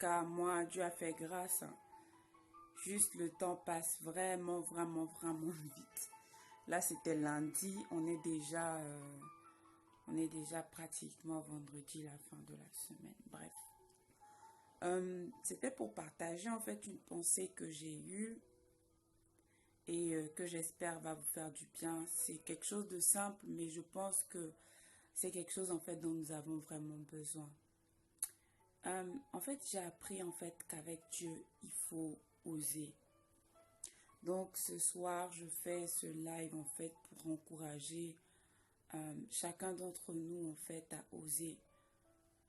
cas, moi, Dieu a fait grâce, hein. Juste le temps passe vraiment, vraiment, vraiment vite. Là, c'était lundi, on est déjà pratiquement vendredi, la fin de la semaine. Bref. C'était pour partager en fait une pensée que j'ai eue et que j'espère va vous faire du bien. C'est quelque chose de simple, mais je pense que c'est quelque chose en fait dont nous avons vraiment besoin. En fait, j'ai appris en fait qu'avec Dieu, il faut oser. Donc ce soir, je fais ce live en fait pour encourager chacun d'entre nous en fait à oser.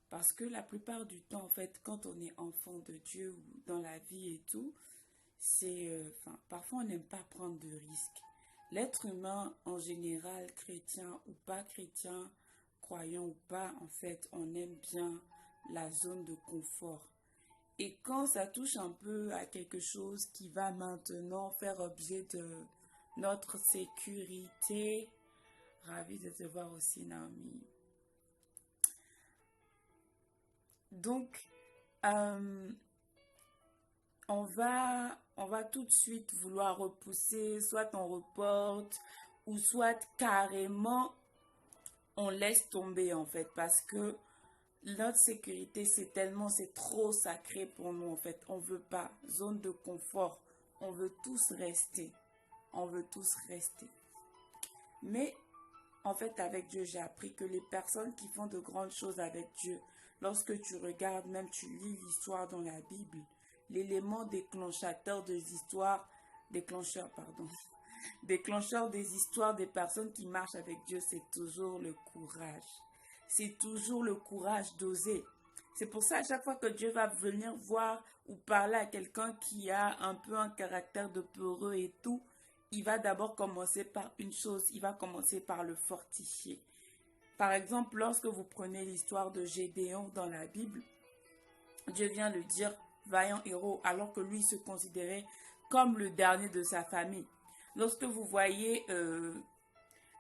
Parce que la plupart du temps en fait, quand on est enfant de Dieu ou dans la vie et tout, parfois on n'aime pas prendre de risques. L'être humain en général, chrétien ou pas chrétien, croyant ou pas, en fait, on aime bien la zone de confort. Et quand ça touche un peu à quelque chose qui va maintenant faire objet de notre sécurité, ravi de te voir aussi, Naomi. Donc, on va tout de suite vouloir repousser, soit on reporte, ou soit carrément on laisse tomber en fait, parce que notre sécurité c'est trop sacré pour nous en fait. On veut pas, zone de confort, on veut tous rester, on veut tous rester. Mais en fait avec Dieu j'ai appris que les personnes qui font de grandes choses avec Dieu, lorsque tu regardes, même tu lis l'histoire dans la Bible, l'élément déclencheur des histoires, déclencheur des histoires des personnes qui marchent avec Dieu, c'est toujours le courage. C'est toujours le courage d'oser. C'est pour ça à chaque fois que Dieu va venir voir ou parler à quelqu'un qui a un peu un caractère de peureux et tout, il va d'abord commencer par une chose, il va commencer par le fortifier. Par exemple, lorsque vous prenez l'histoire de Gédéon dans la Bible, Dieu vient le dire vaillant héros, alors que lui se considérait comme le dernier de sa famille. Lorsque vous voyez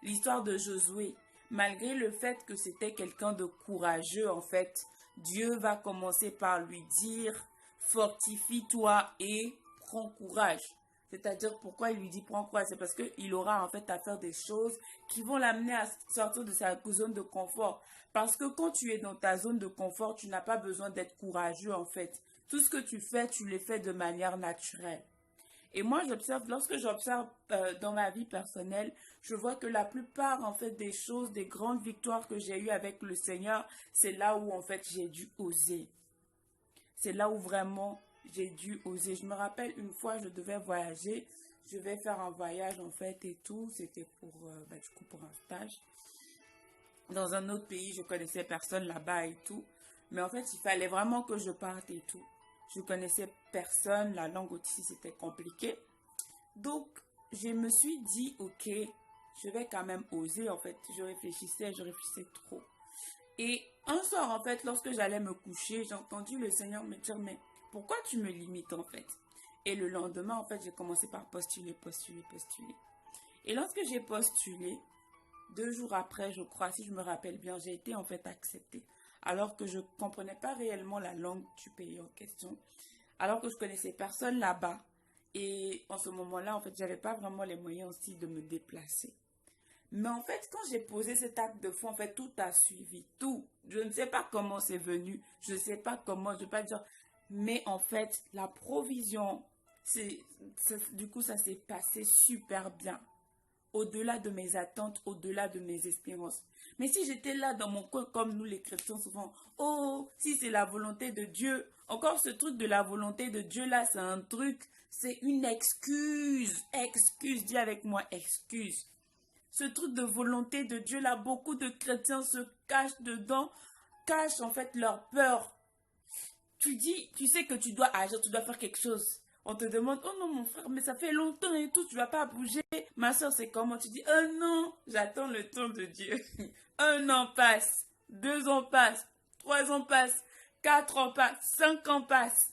l'histoire de Josué, malgré le fait que c'était quelqu'un de courageux, en fait, Dieu va commencer par lui dire fortifie-toi et prends courage. C'est-à-dire pourquoi il lui dit prends courage, c'est parce qu'il aura en fait à faire des choses qui vont l'amener à sortir de sa zone de confort. Parce que quand tu es dans ta zone de confort, tu n'as pas besoin d'être courageux en fait. Tout ce que tu fais, tu le fais de manière naturelle. Et moi, lorsque j'observe dans ma vie personnelle, je vois que la plupart, en fait, des choses, des grandes victoires que j'ai eues avec le Seigneur, c'est là où, en fait, j'ai dû oser. C'est là où vraiment j'ai dû oser. Je me rappelle une fois, je devais voyager. Je vais faire un voyage, en fait, et tout. C'était pour un stage. Dans un autre pays, je connaissais personne là-bas et tout. Mais en fait, il fallait vraiment que je parte et tout. Je connaissais personne, la langue aussi c'était compliqué. Donc, je me suis dit, ok, je vais quand même oser en fait. Je réfléchissais trop. Et un soir en fait, lorsque j'allais me coucher, j'ai entendu le Seigneur me dire, mais pourquoi tu me limites en fait? Et le lendemain en fait, j'ai commencé par postuler. Et lorsque j'ai postulé, 2 jours après, je crois, si je me rappelle bien, j'ai été en fait acceptée. Alors que je ne comprenais pas réellement la langue du pays en question. Alors que je connaissais personne là-bas. Et en ce moment-là, en fait, j'avais pas vraiment les moyens aussi de me déplacer. Mais en fait, quand j'ai posé cet acte de foi, en fait, tout a suivi. Tout. Je ne sais pas comment c'est venu. Je ne sais pas comment, je ne vais pas dire. Mais en fait, la provision, du coup, ça s'est passé super bien. Au-delà de mes attentes, au-delà de mes espérances. Mais si j'étais là dans mon coin, comme nous les chrétiens souvent, oh, si c'est la volonté de Dieu, encore ce truc de la volonté de Dieu là, c'est un truc, c'est une excuse. Excuse, dis avec moi, excuse. Ce truc de volonté de Dieu là, beaucoup de chrétiens se cachent dedans, cachent en fait leur peur. Tu sais que tu dois agir, tu dois faire quelque chose. On te demande, oh non mon frère, mais ça fait longtemps et tout, tu vas pas bouger. Ma soeur, c'est comment? Tu dis, oh non, j'attends le temps de Dieu. 1 an passe, 2 ans passent, 3 ans passent, 4 ans passent, 5 ans passent.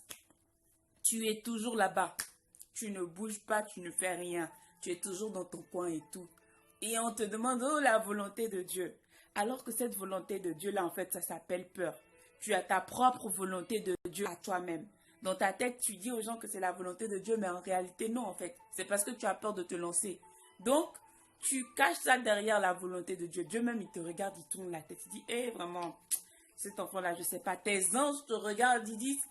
Tu es toujours là-bas. Tu ne bouges pas, tu ne fais rien. Tu es toujours dans ton coin et tout. Et on te demande, oh la volonté de Dieu. Alors que cette volonté de Dieu là, en fait, ça s'appelle peur. Tu as ta propre volonté de Dieu à toi-même. Dans ta tête, tu dis aux gens que c'est la volonté de Dieu, mais en réalité, non, en fait. C'est parce que tu as peur de te lancer. Donc, tu caches ça derrière la volonté de Dieu. Dieu même, il te regarde, il tourne la tête. Il dit, hé, vraiment, cet enfant-là, je sais pas, tes anges te regardent, ils disent,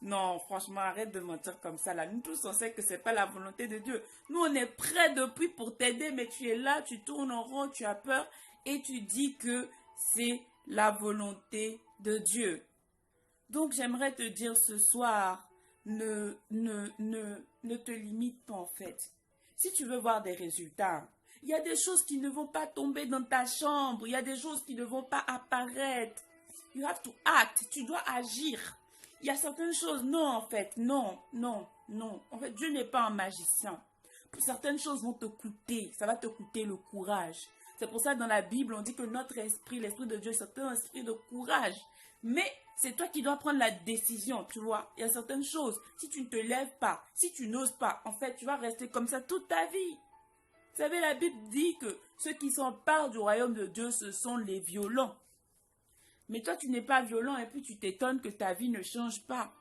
non, franchement, arrête de mentir comme ça, là. Nous tous, on sait que c'est pas la volonté de Dieu. Nous, on est prêts depuis pour t'aider, mais tu es là, tu tournes en rond, tu as peur, et tu dis que c'est la volonté de Dieu. Donc, j'aimerais te dire ce soir, ne te limite pas, en fait. Si tu veux voir des résultats, il y a des choses qui ne vont pas tomber dans ta chambre. Il y a des choses qui ne vont pas apparaître. You have to act. Tu dois agir. Il y a certaines choses, non, en fait, non. En fait, Dieu n'est pas un magicien. Certaines choses vont te coûter. Ça va te coûter le courage. C'est pour ça, dans la Bible, on dit que notre esprit, l'esprit de Dieu, c'est un esprit de courage. Mais c'est toi qui dois prendre la décision, tu vois. Il y a certaines choses, si tu ne te lèves pas, si tu n'oses pas, en fait, tu vas rester comme ça toute ta vie. Vous savez, la Bible dit que ceux qui s'emparent du royaume de Dieu, ce sont les violents. Mais toi, tu n'es pas violent et puis tu t'étonnes que ta vie ne change pas.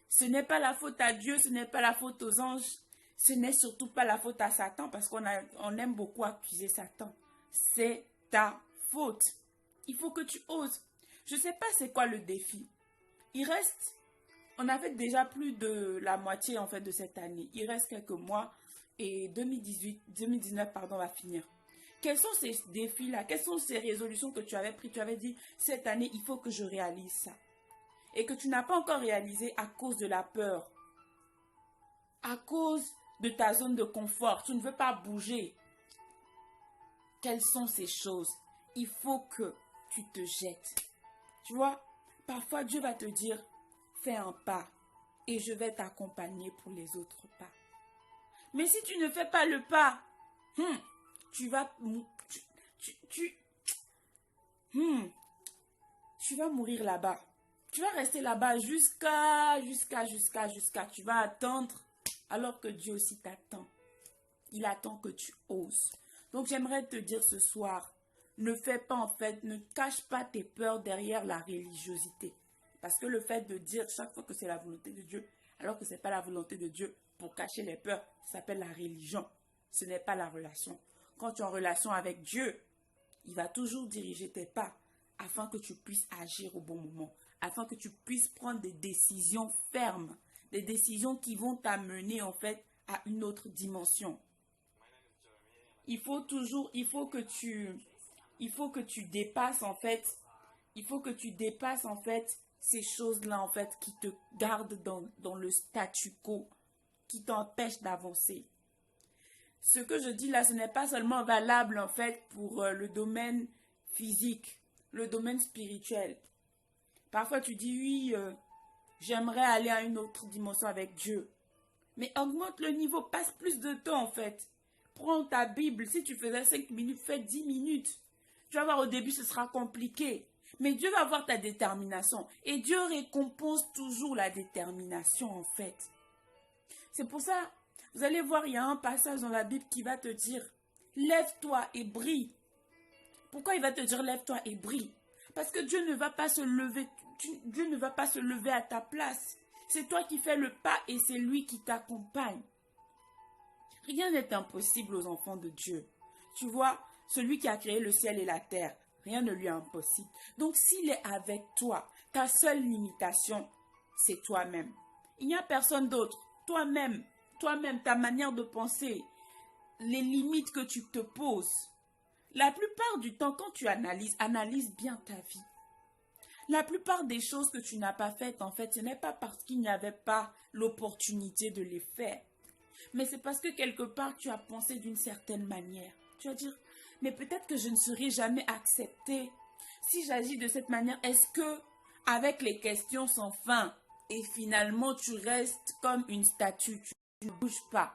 Ce n'est pas la faute à Dieu, ce n'est pas la faute aux anges, ce n'est surtout pas la faute à Satan parce qu'on aime beaucoup accuser Satan. C'est ta faute. Il faut que tu oses. Je ne sais pas c'est quoi le défi. On a fait déjà plus de la moitié en fait de cette année. Il reste quelques mois et 2019 va finir. Quels sont ces défis-là? Quelles sont ces résolutions que tu avais prises? Tu avais dit, cette année, il faut que je réalise ça. Et que tu n'as pas encore réalisé à cause de la peur. À cause de ta zone de confort. Tu ne veux pas bouger. Quelles sont ces choses? Il faut que tu te jettes. Tu vois, parfois Dieu va te dire, fais un pas et je vais t'accompagner pour les autres pas. Mais si tu ne fais pas le pas, tu vas mourir là-bas. Tu vas rester là-bas jusqu'à. Tu vas attendre alors que Dieu aussi t'attend. Il attend que tu oses. Donc j'aimerais te dire ce soir, ne fais pas en fait, ne cache pas tes peurs derrière la religiosité. Parce que le fait de dire chaque fois que c'est la volonté de Dieu, alors que ce n'est pas la volonté de Dieu, pour cacher les peurs, ça s'appelle la religion. Ce n'est pas la relation. Quand tu es en relation avec Dieu, il va toujours diriger tes pas afin que tu puisses agir au bon moment, afin que tu puisses prendre des décisions fermes, des décisions qui vont t'amener en fait à une autre dimension. Il faut que tu dépasses en fait, ces choses-là en fait qui te gardent dans le statu quo, qui t'empêchent d'avancer. Ce que je dis là, ce n'est pas seulement valable en fait pour le domaine physique, le domaine spirituel. Parfois tu dis oui, j'aimerais aller à une autre dimension avec Dieu. Mais augmente le niveau, passe plus de temps en fait. Prends ta Bible, si tu faisais 5 minutes, fais 10 minutes. Tu vas voir au début ce sera compliqué. Mais Dieu va voir ta détermination. Et Dieu récompense toujours la détermination en fait. C'est pour ça, vous allez voir, il y a un passage dans la Bible qui va te dire, lève-toi et brille. Pourquoi il va te dire lève-toi et brille? Parce que Dieu ne va pas se lever, Dieu ne va pas se lever à ta place. C'est toi qui fais le pas et c'est lui qui t'accompagne. Rien n'est impossible aux enfants de Dieu. Tu vois, celui qui a créé le ciel et la terre, rien ne lui est impossible. Donc s'il est avec toi, ta seule limitation, c'est toi-même. Il n'y a personne d'autre. Toi-même, ta manière de penser, les limites que tu te poses. La plupart du temps, quand tu analyse bien ta vie. La plupart des choses que tu n'as pas faites, en fait, ce n'est pas parce qu'il n'y avait pas l'opportunité de les faire. Mais c'est parce que quelque part, tu as pensé d'une certaine manière. Tu vas dire, mais peut-être que je ne serai jamais acceptée. Si j'agis de cette manière, est-ce que, avec les questions sans fin, et finalement tu restes comme une statue, tu ne bouges pas.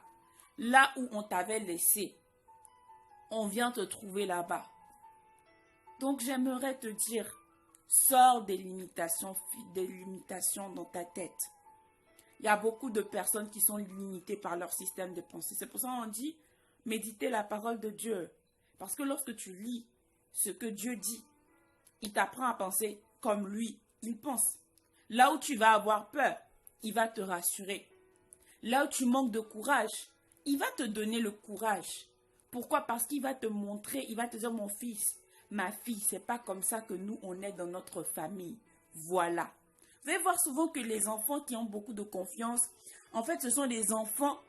Là où on t'avait laissé, on vient te trouver là-bas. Donc j'aimerais te dire, sors des limitations dans ta tête. Il y a beaucoup de personnes qui sont limitées par leur système de pensée. C'est pour ça qu'on dit, méditez la parole de Dieu. Parce que lorsque tu lis ce que Dieu dit, il t'apprend à penser comme lui, il pense. Là où tu vas avoir peur, il va te rassurer. Là où tu manques de courage, il va te donner le courage. Pourquoi? Parce qu'il va te montrer, il va te dire, mon fils, ma fille, c'est pas comme ça que nous, on est dans notre famille. Voilà. Vous allez voir souvent que les enfants qui ont beaucoup de confiance, en fait, ce sont les enfants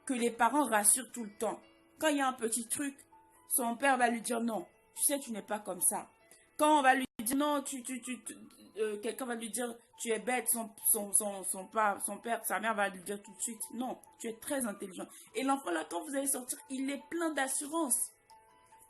que les parents rassurent tout le temps. Quand il y a un petit truc, son père va lui dire non, tu sais, tu n'es pas comme ça. Quand on va lui dire non, quelqu'un va lui dire tu es bête, son père, sa mère va lui dire tout de suite non, tu es très intelligent. Et l'enfant là, quand vous allez sortir, il est plein d'assurance.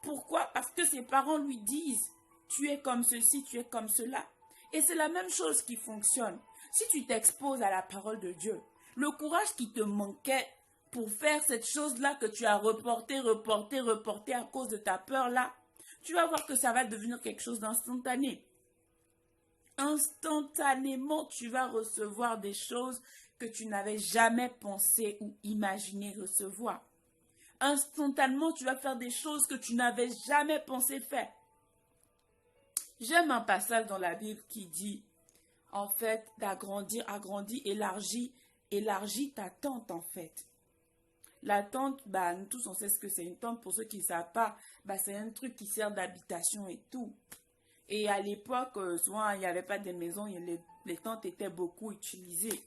Pourquoi? Parce que ses parents lui disent tu es comme ceci, tu es comme cela. Et c'est la même chose qui fonctionne. Si tu t'exposes à la parole de Dieu, le courage qui te manquait pour faire cette chose-là que tu as reporté à cause de ta peur-là, tu vas voir que ça va devenir quelque chose d'instantané. Instantanément, tu vas recevoir des choses que tu n'avais jamais pensé ou imaginé recevoir. Instantanément, tu vas faire des choses que tu n'avais jamais pensé faire. J'aime un passage dans la Bible qui dit, en fait, d'agrandir, agrandis, élargis ta tente, en fait. La tente, nous tous on sait ce que c'est une tente. Pour ceux qui ne savent pas, c'est un truc qui sert d'habitation et tout. Et à l'époque, souvent, il n'y avait pas de maisons, les tentes étaient beaucoup utilisées.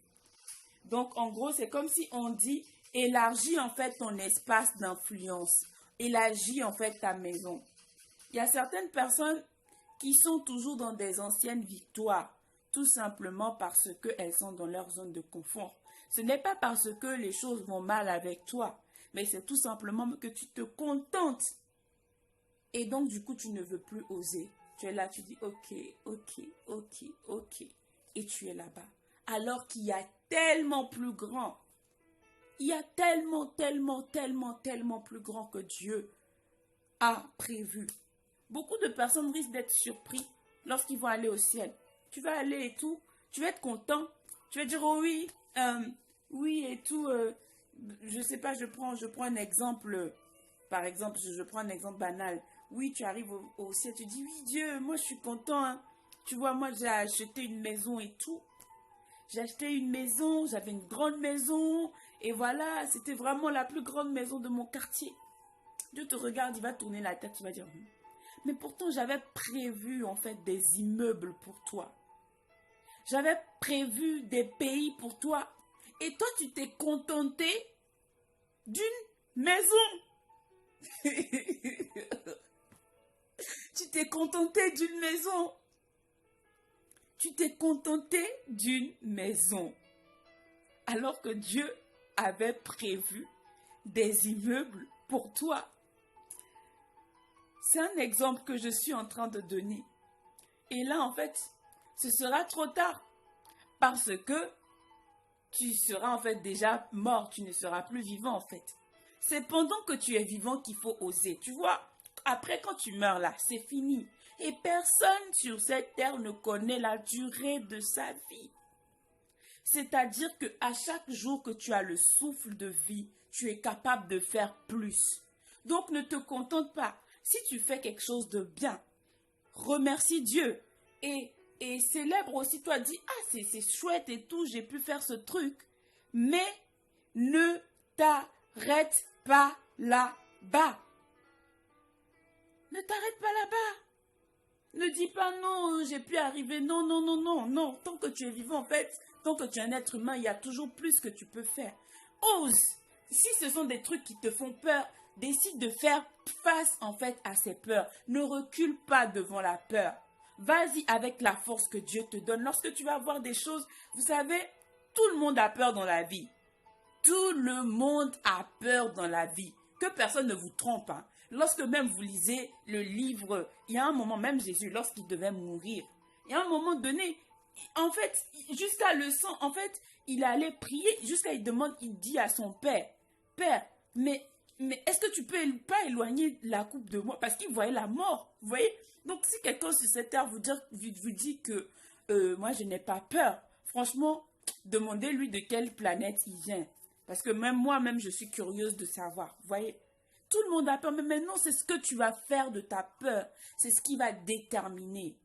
Donc, en gros, c'est comme si on dit, élargis en fait ton espace d'influence. Élargis en fait ta maison. Il y a certaines personnes qui sont toujours dans des anciennes victoires, tout simplement parce qu'elles sont dans leur zone de confort. Ce n'est pas parce que les choses vont mal avec toi, mais c'est tout simplement que tu te contentes. Et donc, du coup, tu ne veux plus oser. Tu es là, tu dis, ok. Et tu es là-bas. Alors qu'il y a tellement plus grand. Il y a tellement plus grand que Dieu a prévu. Beaucoup de personnes risquent d'être surpris lorsqu'ils vont aller au ciel. Tu vas aller et tout, tu vas être content. Tu vas dire, oh oui, oui et tout. Je sais pas, je prends un exemple. Par exemple, je prends un exemple banal. Oui, tu arrives au ciel, tu dis, oui Dieu, moi je suis content. Hein. Tu vois, moi j'ai acheté une maison et tout. J'ai acheté une maison, j'avais une grande maison. Et voilà, c'était vraiment la plus grande maison de mon quartier. Dieu te regarde, il va tourner la tête, il va dire, mais pourtant j'avais prévu en fait des immeubles pour toi. J'avais prévu des pays pour toi. Et toi, tu t'es contenté d'une maison. Tu t'es contenté d'une maison. Tu t'es contenté d'une maison. Alors que Dieu avait prévu des immeubles pour toi. C'est un exemple que je suis en train de donner. Et là, en fait, ce sera trop tard. Parce que tu seras en fait déjà mort. Tu ne seras plus vivant en fait. C'est pendant que tu es vivant qu'il faut oser. Tu vois, après quand tu meurs là, c'est fini. Et personne sur cette terre ne connaît la durée de sa vie. C'est-à-dire qu'à chaque jour que tu as le souffle de vie, tu es capable de faire plus. Donc ne te contente pas. Si tu fais quelque chose de bien, remercie Dieu. Et célèbre aussi, toi, dis, c'est chouette et tout, j'ai pu faire ce truc. Mais ne t'arrête pas là-bas. Ne t'arrête pas là-bas. Ne dis pas non, j'ai pu arriver. Non. Tant que tu es vivant, en fait, tant que tu es un être humain, il y a toujours plus que tu peux faire. Ose. Si ce sont des trucs qui te font peur, décide de faire face, en fait, à ces peurs. Ne recule pas devant la peur. Vas-y avec la force que Dieu te donne. Lorsque tu vas voir des choses, vous savez, tout le monde a peur dans la vie. Tout le monde a peur dans la vie. Que personne ne vous trompe. Hein. Lorsque même vous lisez le livre, il y a un moment, même Jésus, lorsqu'il devait mourir, il y a un moment donné, en fait, jusqu'à le sang, en fait, il allait prier, jusqu'à il demande, il dit à son père, Père, mais est-ce que tu peux pas éloigner la coupe de moi? Parce qu'il voyait la mort, vous voyez? Donc, si quelqu'un sur cette terre vous dit que moi, je n'ai pas peur, franchement, demandez-lui de quelle planète il vient. Parce que même moi-même, je suis curieuse de savoir, vous voyez? Tout le monde a peur, mais maintenant, c'est ce que tu vas faire de ta peur. C'est ce qui va déterminer.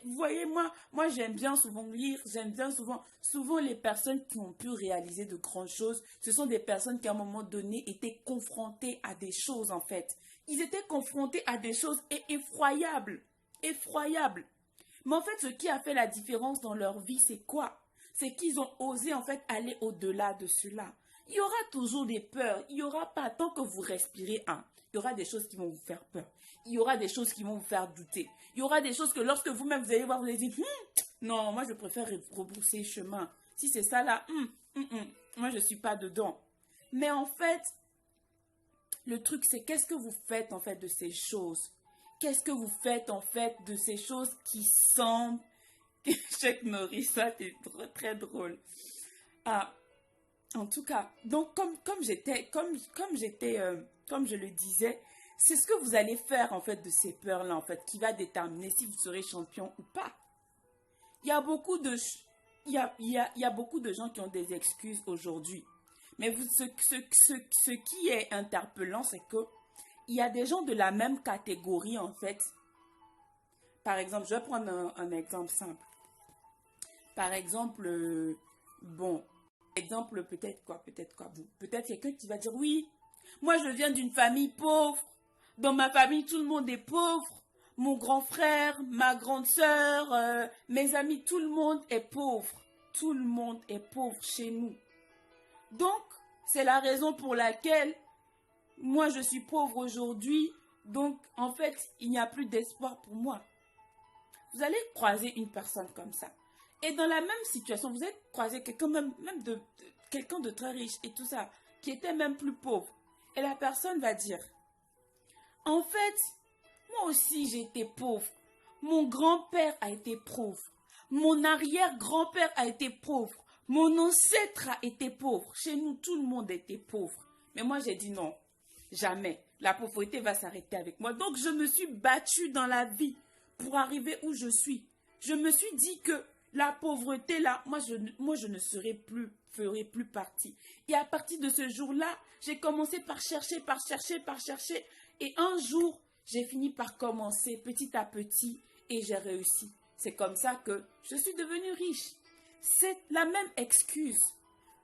Vous voyez, moi j'aime bien souvent lire, j'aime bien souvent les personnes qui ont pu réaliser de grandes choses, ce sont des personnes qui à un moment donné étaient confrontées à des choses en fait. Ils étaient confrontés à des choses effroyables, effroyables. Mais en fait, ce qui a fait la différence dans leur vie, c'est quoi? C'est qu'ils ont osé en fait aller au-delà de cela. Il y aura toujours des peurs, il n'y aura pas, tant que vous respirez il y aura des choses qui vont vous faire peur. Il y aura des choses qui vont vous faire douter. Il y aura des choses que lorsque vous-même vous allez voir, vous allez dire, non, moi je préfère rebrousser chemin. Si c'est ça là, moi je ne suis pas dedans. Mais en fait, le truc c'est qu'est-ce que vous faites en fait de ces choses? Qu'est-ce que vous faites en fait de ces choses qui semblent... Check Norris, ça c'est très drôle. Ah, en tout cas, donc comme je le disais, c'est ce que vous allez faire en fait de ces peurs-là en fait qui va déterminer si vous serez champion ou pas. Il y a beaucoup de il y a beaucoup de gens qui ont des excuses aujourd'hui. Mais ce qui est interpellant, c'est que il y a des gens de la même catégorie en fait. Par exemple, je vais prendre un exemple simple. Par exemple, bon, exemple peut-être quoi, peut-être quelqu'un qui va dire oui, moi je viens d'une famille pauvre, dans ma famille tout le monde est pauvre, mon grand frère, ma grande sœur, mes amis, tout le monde est pauvre, tout le monde est pauvre chez nous. Donc, c'est la raison pour laquelle moi je suis pauvre aujourd'hui, donc en fait il n'y a plus d'espoir pour moi. Vous allez croiser une personne comme ça. Et dans la même situation, vous allez croiser quelqu'un quelqu'un de très riche et tout ça, qui était même plus pauvre. Et la personne va dire, en fait, moi aussi j'ai été pauvre. Mon grand-père a été pauvre. Mon arrière-grand-père a été pauvre. Mon ancêtre a été pauvre. Chez nous, tout le monde était pauvre. Mais moi, j'ai dit non, jamais. La pauvreté va s'arrêter avec moi. Donc, je me suis battue dans la vie pour arriver où je suis. Je me suis dit que la pauvreté, là, moi, je ne ferai plus partie. Et à partir de ce jour-là, j'ai commencé par chercher. Et un jour, j'ai fini par commencer petit à petit et j'ai réussi. C'est comme ça que je suis devenue riche. C'est la même excuse.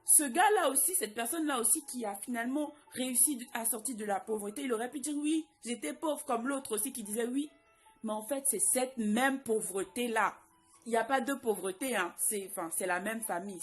Ce gars-là aussi, cette personne-là aussi qui a finalement réussi à sortir de la pauvreté, il aurait pu dire oui, j'étais pauvre comme l'autre aussi qui disait oui. Mais en fait, c'est cette même pauvreté-là. Il n'y a pas deux pauvretés, hein. C'est la même famille.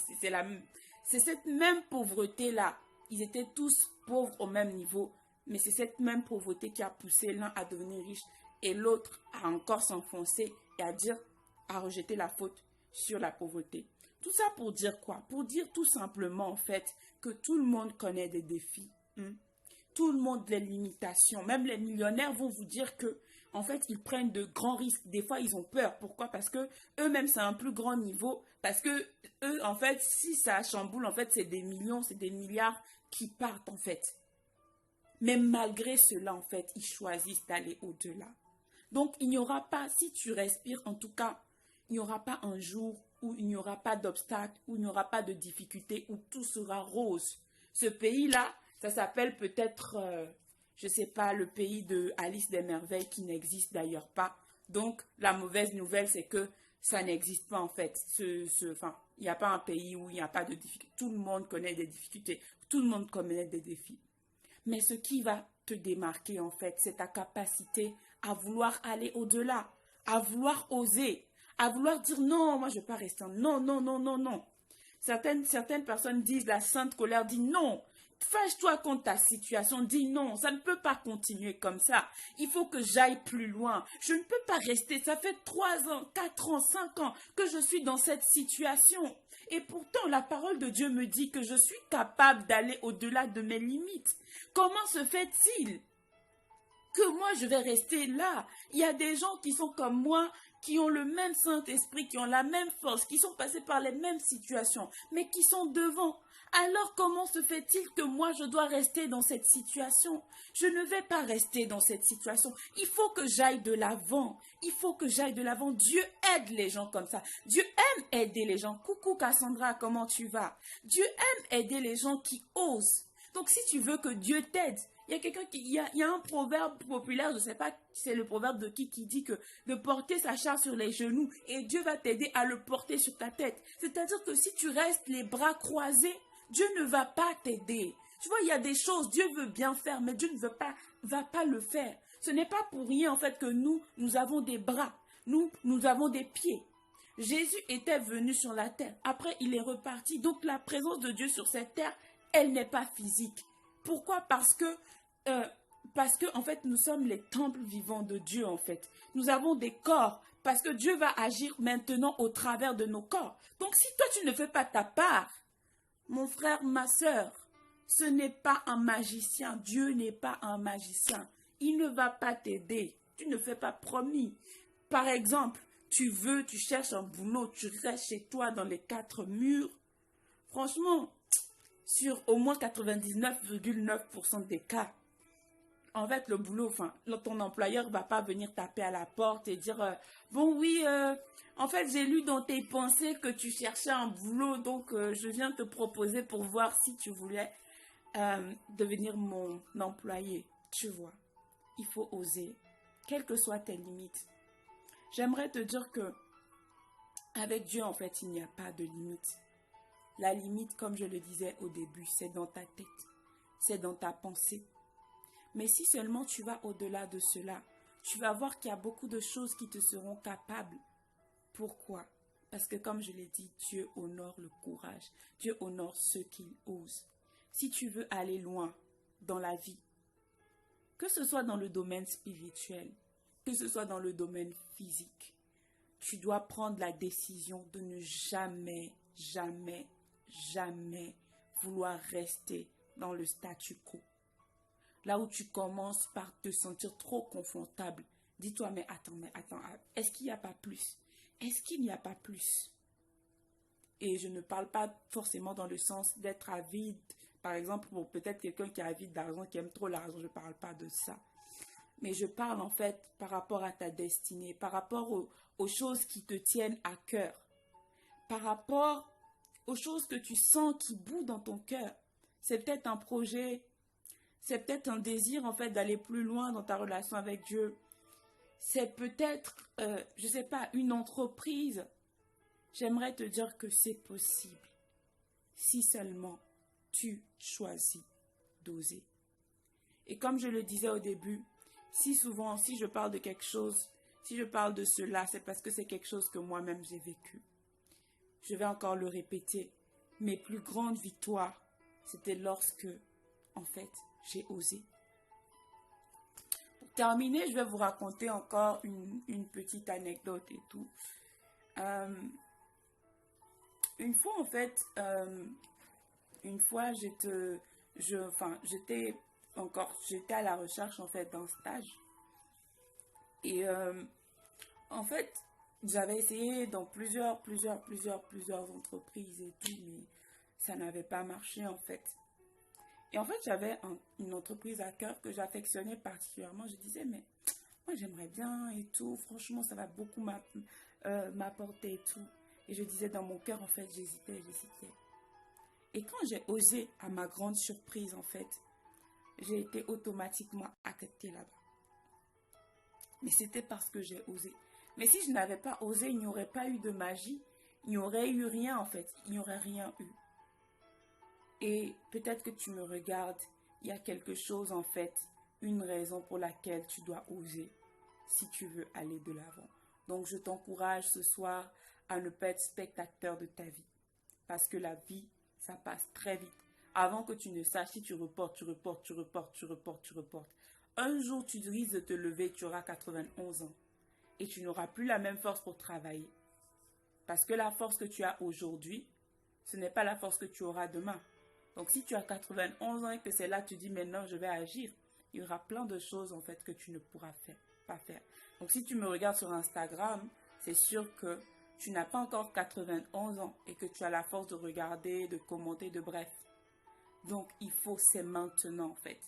C'est cette même pauvreté-là. Ils étaient tous pauvres au même niveau. Mais c'est cette même pauvreté qui a poussé l'un à devenir riche et l'autre à encore s'enfoncer et à rejeter la faute sur la pauvreté. Tout ça pour dire quoi? Pour dire tout simplement en fait que tout le monde connaît des défis. Tout le monde des limitations. Même les millionnaires vont vous dire que en fait, ils prennent de grands risques. Des fois, ils ont peur. Pourquoi? Parce que eux-mêmes, c'est un plus grand niveau. Parce que eux, en fait, si ça chamboule, en fait, c'est des millions, c'est des milliards qui partent, en fait. Mais malgré cela, en fait, ils choisissent d'aller au-delà. Donc, il n'y aura pas, si tu respires, en tout cas, il n'y aura pas un jour où il n'y aura pas d'obstacle, où il n'y aura pas de difficulté, où tout sera rose. Ce pays-là, ça s'appelle peut-être, je ne sais pas, le pays de Alice des Merveilles qui n'existe d'ailleurs pas. Donc, la mauvaise nouvelle, c'est que ça n'existe pas en fait. Il n'y a pas un pays où il n'y a pas de difficultés. Tout le monde connaît des difficultés. Tout le monde connaît des défis. Mais ce qui va te démarquer en fait, c'est ta capacité à vouloir aller au-delà, à vouloir oser, à vouloir dire non, moi je ne vais pas rester. Non, non, non, non, non. Certaines personnes disent, la sainte colère dit non. Fâche-toi contre ta situation, dis non, ça ne peut pas continuer comme ça. Il faut que j'aille plus loin. Je ne peux pas rester, ça fait 3 ans, 4 ans, 5 ans que je suis dans cette situation. Et pourtant, la parole de Dieu me dit que je suis capable d'aller au-delà de mes limites. Comment se fait-il que moi je vais rester là? Il y a des gens qui sont comme moi, qui ont le même Saint-Esprit, qui ont la même force, qui sont passés par les mêmes situations, mais qui sont devant. Alors comment se fait-il que moi je dois rester dans cette situation? Je ne vais pas rester dans cette situation. Il faut que j'aille de l'avant. Il faut que j'aille de l'avant. Dieu aide les gens comme ça. Dieu aime aider les gens. Coucou Cassandra, comment tu vas? Dieu aime aider les gens qui osent. Donc si tu veux que Dieu t'aide, Il y a quelqu'un il y a un proverbe populaire, je ne sais pas, c'est le proverbe de qui dit que de porter sa charge sur les genoux et Dieu va t'aider à le porter sur ta tête. C'est-à-dire que si tu restes les bras croisés, Dieu ne va pas t'aider. Tu vois, il y a des choses, Dieu veut bien faire, mais Dieu ne va pas le faire. Ce n'est pas pour rien en fait que nous avons des bras, nous avons des pieds. Jésus était venu sur la terre. Après, il est reparti. Donc, la présence de Dieu sur cette terre, elle n'est pas physique. Pourquoi? Parce que en fait, nous sommes les temples vivants de Dieu, en fait. Nous avons des corps, parce que Dieu va agir maintenant au travers de nos corps. Donc, si toi, tu ne fais pas ta part, mon frère, ma soeur, ce n'est pas un magicien. Dieu n'est pas un magicien. Il ne va pas t'aider. Tu ne fais pas promis. Par exemple, tu cherches un boulot, tu restes chez toi dans les 4 murs. Franchement, sur au moins 99,9% des cas, en fait, le boulot, ton employeur ne va pas venir taper à la porte et dire bon oui, en fait, j'ai lu dans tes pensées que tu cherchais un boulot, donc je viens te proposer pour voir si tu voulais devenir mon employé. Tu vois, il faut oser, quelles que soient tes limites. J'aimerais te dire que avec Dieu, en fait, il n'y a pas de limite. La limite, comme je le disais au début, c'est dans ta tête, c'est dans ta pensée. Mais si seulement tu vas au-delà de cela, tu vas voir qu'il y a beaucoup de choses qui te seront capables. Pourquoi? Parce que comme je l'ai dit, Dieu honore le courage. Dieu honore ceux qui osent. Si tu veux aller loin dans la vie, que ce soit dans le domaine spirituel, que ce soit dans le domaine physique, tu dois prendre la décision de ne jamais, jamais, jamais vouloir rester dans le statu quo. Là où tu commences par te sentir trop confortable, dis-toi, mais attends, est-ce qu'il n'y a pas plus? Est-ce qu'il n'y a pas plus? Et je ne parle pas forcément dans le sens d'être avide. Par exemple, pour peut-être quelqu'un qui est avide d'argent, qui aime trop l'argent, je ne parle pas de ça. Mais je parle en fait par rapport à ta destinée, par rapport aux choses qui te tiennent à cœur, par rapport aux choses que tu sens qui bouent dans ton cœur. C'est peut-être un projet, c'est peut-être un désir en fait d'aller plus loin dans ta relation avec Dieu. C'est peut-être, je ne sais pas, une entreprise. J'aimerais te dire que c'est possible si seulement tu choisis d'oser. Et comme je le disais au début, si souvent, si je parle de quelque chose, si je parle de cela, c'est parce que c'est quelque chose que moi-même j'ai vécu. Je vais encore le répéter. Mes plus grandes victoires, c'était lorsque, en fait, j'ai osé. Pour terminer, je vais vous raconter encore une petite anecdote et tout. Une fois, en fait, j'étais à la recherche, en fait, d'un stage. Et, en fait, j'avais essayé dans plusieurs entreprises et tout, mais ça n'avait pas marché, en fait. Et en fait, j'avais une entreprise à cœur que j'affectionnais particulièrement. Je disais, mais moi, j'aimerais bien et tout. Franchement, ça va beaucoup m'apporter et tout. Et je disais dans mon cœur, en fait, j'hésitais. Et quand j'ai osé, à ma grande surprise, en fait, j'ai été automatiquement acceptée là-bas. Mais c'était parce que j'ai osé. Mais si je n'avais pas osé, il n'y aurait pas eu de magie. Il n'y aurait eu rien, en fait. Il n'y aurait rien eu. Et peut-être que tu me regardes, il y a quelque chose, en fait, une raison pour laquelle tu dois oser si tu veux aller de l'avant. Donc, je t'encourage ce soir à ne pas être spectateur de ta vie. Parce que la vie, ça passe très vite. Avant que tu ne saches, si tu reportes. Un jour, tu risques de te lever, tu auras 91 ans. Et tu n'auras plus la même force pour travailler. Parce que la force que tu as aujourd'hui, ce n'est pas la force que tu auras demain. Donc, si tu as 91 ans et que c'est là que tu dis maintenant je vais agir, il y aura plein de choses en fait que tu ne pourras pas faire. Donc, si tu me regardes sur Instagram, c'est sûr que tu n'as pas encore 91 ans et que tu as la force de regarder, de commenter, de bref. Donc, il faut, c'est maintenant en fait.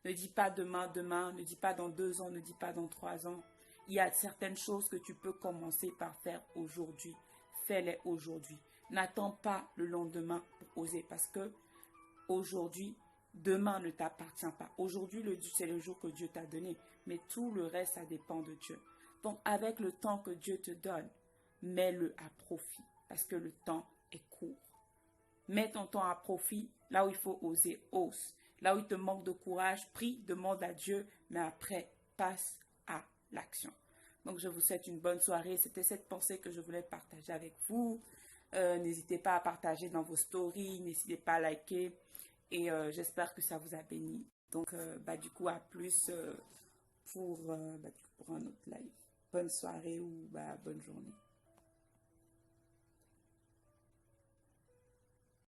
Ne dis pas demain, ne dis pas dans 2 ans, ne dis pas dans 3 ans. Il y a certaines choses que tu peux commencer par faire aujourd'hui. Fais-les aujourd'hui. N'attends pas le lendemain pour oser parce que aujourd'hui, Demain ne t'appartient pas. Aujourd'hui, c'est le jour que Dieu t'a donné. Mais tout le reste, ça dépend de Dieu. Donc, avec le temps que Dieu te donne, mets-le à profit. Parce que le temps est court. Mets ton temps à profit. Là où il faut oser, ose. Là où il te manque de courage, prie, demande à Dieu. Mais après, passe à l'action. Donc, je vous souhaite une bonne soirée. C'était cette pensée que je voulais partager avec vous. N'hésitez pas à partager dans vos stories. N'hésitez pas à liker. Et j'espère que ça vous a béni. Donc, du coup, à plus pour un autre live. Bonne soirée ou bonne journée.